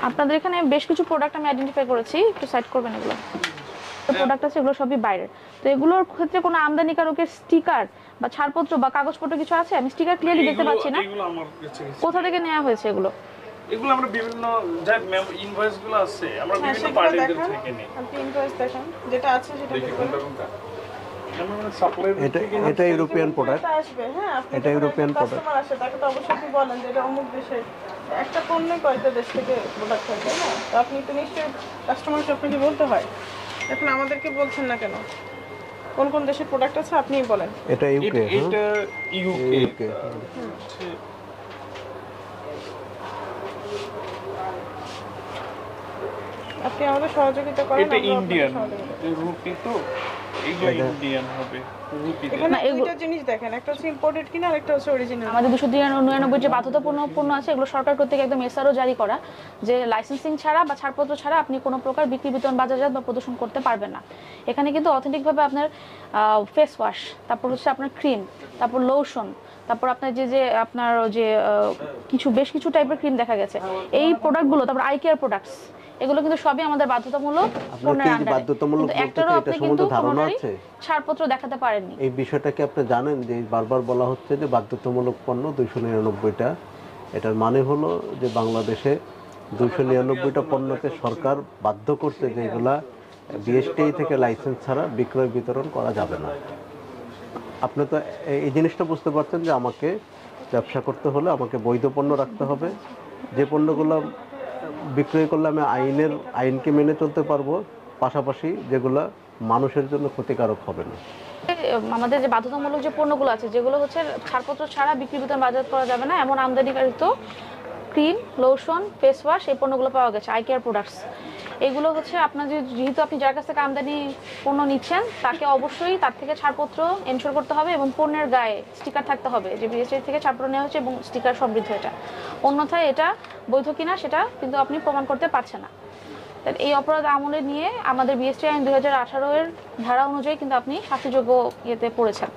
আপনাদের এখানে বেশ কিছু প্রোডাক্ট আমি আইডেন্টিফাই করেছি, একটু সাইড করবেন এগুলো। প্রোডাক্ট আছে, এগুলো সবই বাইরের। তো এগুলোর ক্ষেত্রে কোনো আমদানিকারকের স্টিকার বা ছাড়পত্র বা কাগজপত্র কিছু আছে? আমি স্টিকার ক্লিয়ারলি দেখতে পাচ্ছি না। এগুলো আমার কাছে কোথা থেকে নেওয়া হয়েছে এগুলো? এগুলো আমরা বিভিন্ন যে ইনভয়েস গুলো আছে আমরা বিভিন্ন পার্টিদের থেকে নিই। আপনি ইনভয়েস দেখেন, যেটা আছে সেটা দেখুন। এটা ইউরোপিয়ান প্রোডাক্ট। আসবে, হ্যাঁ, আপনি এটা ইউরোপিয়ান প্রোডাক্ট। কাস্টমার আসে, তাকে তো অবশ্যই আপনি বলেন যে এটা অমুক দেশে। একটা পণ্য কয়টা দেশ থেকে প্রোডাক্ট হয়, তাই না? তো আপনি তো নিশ্চয়ই কাস্টমারকে আপনাকে বলতে হয়। এখন আমাদেরকে বলছেন না কেন? কোন কোন দেশের প্রোডাক্ট আছে আপনিই বলেন। এটা ইউকে। এটা ইউকে। আপনি আমাদের সহযোগিতা করেন। এটা ইন্ডিয়ান রুপি, তো এগুলো ইন্ডিয়ান হবে রুপি। এখানে দুইটা জিনিস দেখেন, একটা হচ্ছে ইম্পোর্টেড কিনা আর একটা হচ্ছে অরিজিনাল। আমাদের 299 যে বাধ্যতাপূর্ণ পণ্য আছে, এগুলো সরকার কর্তৃক একদম এসআরও জারি করা, যে লাইসেন্সিং ছাড়া বা ছাড়পত্র ছাড়া আপনি কোনো প্রকার বিক্রি, বিতরণ, বাজারজাত বা প্রদর্শন করতে পারবেন না। এখানে কিন্তু অথেন্টিকভাবে আপনার ফেস ওয়াশ, তারপর হচ্ছে আপনার ক্রিম, তারপর লোশন, তারপর আপনার যে আপনার যে বেশ কিছু টাইপের ক্রিম দেখা গেছে, এই প্রোডাক্টগুলো, তারপর আই কেয়ার প্রোডাক্টস, এগুলো কিন্তু সবই আমাদের বাধ্যতামূলক পণ্যের আন্ডারে। বাধ্যতামূলক বলতে একটারও এটা আপনি সম্বন্ধে কিন্তু ধারণা আছে? ছাড়পত্র দেখাতে পারেননি। এই বিষয়টা কি আপনি জানেন যে বারবার বলা হচ্ছে যে বাধ্যতামূলক পণ্য 299টা? এটার মানে হলো যে বাংলাদেশে 299টা পণ্যকে সরকার বাধ্য করছে যে এগুলা বিএসটিআই থেকে লাইসেন্স ছাড়া বিক্রয় বিতরণ করা যাবে না। আপনি তো এই জিনিসটা বুঝতে পারছেন যে আমাকে ব্যবসা করতে হলে আমাকে বৈধ পণ্য রাখতে হবে, যে পণ্যগুলো বিক্রয় করলে আমি আইনকে মেনে চলতে পারবো, পাশাপাশি যেগুলো মানুষের জন্য ক্ষতিকারক হবে না। আমাদের যে বাধ্যতামূলক যে পণ্যগুলো আছে, যেগুলো হচ্ছে ছাড়পত্র ছাড়া বিক্রি, বিতরণ, বাজার করা যাবে না এমন আমদানিকারিত ক্রিম, লোশন, ফেস ওয়াশ, এই পণ্যগুলো পাওয়া গেছে, আই কেয়ার প্রোডাক্টস। এগুলো হচ্ছে আপনার যেহেতু আপনি যার কাছ থেকে আমদানি পণ্য নিচ্ছেন, তাকে অবশ্যই তার থেকে ছাড়পত্র এনশোর করতে হবে এবং পণ্যের গায়ে স্টিকার থাকতে হবে যে বিএসটিআই থেকে ছাড়পত্র নেওয়া হচ্ছে এবং স্টিকার সমৃদ্ধ এটা। অন্যথায় এটা বৈধ কিনা সেটা কিন্তু আপনি প্রমাণ করতে পারছেন না। এই অপরাধ আমলে নিয়ে আমাদের বিএসটি আইন 2018 এর ধারা অনুযায়ী কিন্তু আপনি শাস্তিযোগ্য ইয়েতে পড়েছেন।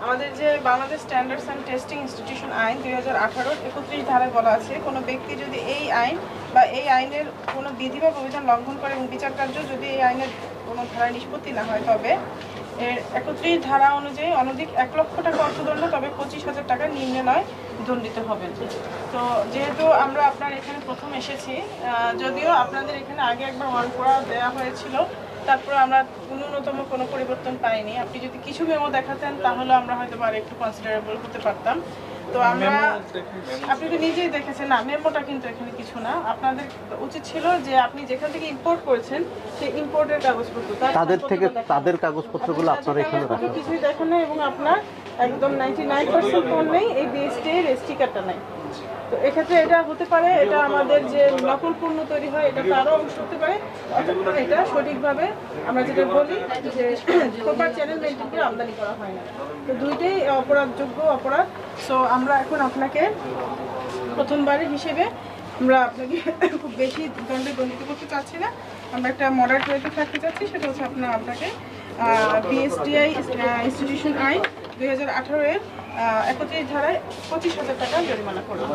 আমাদের যে Bangladesh standards and testing institution আইন 2018 31 ধারায় বলা আছে, কোনো ব্যক্তি যদি এই আইন বা এই আইনের কোনো বিধি বা প্রবিধান লঙ্ঘন করে এবং বিচার কার্য যদি এই আইনের কোনো ধারায় নিষ্পত্তি না হয়, তবে এর 31 ধারা অনুযায়ী অনধিক 1 লক্ষ টাকা অর্থদণ্ড, তবে 25,000 টাকা নিম্নে নয় দণ্ডিত হবেন। তো যেহেতু আমরা আপনার এখানে প্রথম এসেছি, যদিও আপনাদের এখানে আগে একবার ওয়ান করা দেওয়া হয়েছিল, তারপর আমরা ন্যূনতম কোনো পরিবর্তন পাইনি। আপনি যদি কিছু মেমো দেখাতেন তাহলে আমরা হয়তো আর একটু কনসিডারেবল হতে পারতাম। তো আমরা, আপনি তো নিজেই দেখেছেন না, মেমোটা কিন্তু এখানে কিছু না। আপনাদের উচিত ছিল যে আপনি যেখান থেকে ইম্পোর্ট করেছেন সেই ইম্পোর্টের কাগজপত্র, তাদের কাগজপত্রগুলো আপনারা এখানে রাখেন। কিছুই দেখেন না এবং আপনার একদম 99% পণ্যেই এই বিএসটিআই এর স্টিকারটা নাই। তো এক্ষেত্রে এটা হতে পারে, এটা আমাদের যে নকল পণ্য তৈরি হয় এটা তারও অংশ হতে পারে, অথবা এটা সঠিকভাবে আমরা যেটা বলি যে প্রপার চ্যানেল মেনটেন করে আমদানি করা হয় না। তো দুইটাই অপরাধযোগ্য অপরাধ। সো আমরা এখন আপনাকে প্রথমবারের হিসেবে আমরা আপনাকে খুব বেশি দণ্ডে দণ্ডিত করতে চাচ্ছি না, আমরা একটা মডারেট ওয়েতে থাকতে চাচ্ছি। সেটা হচ্ছে আপনাকে বিএসটিআই ইনস্টিটিউশন আইন 2018 এর 31 ধারায় 25,000 টাকা জরিমানা করলাম।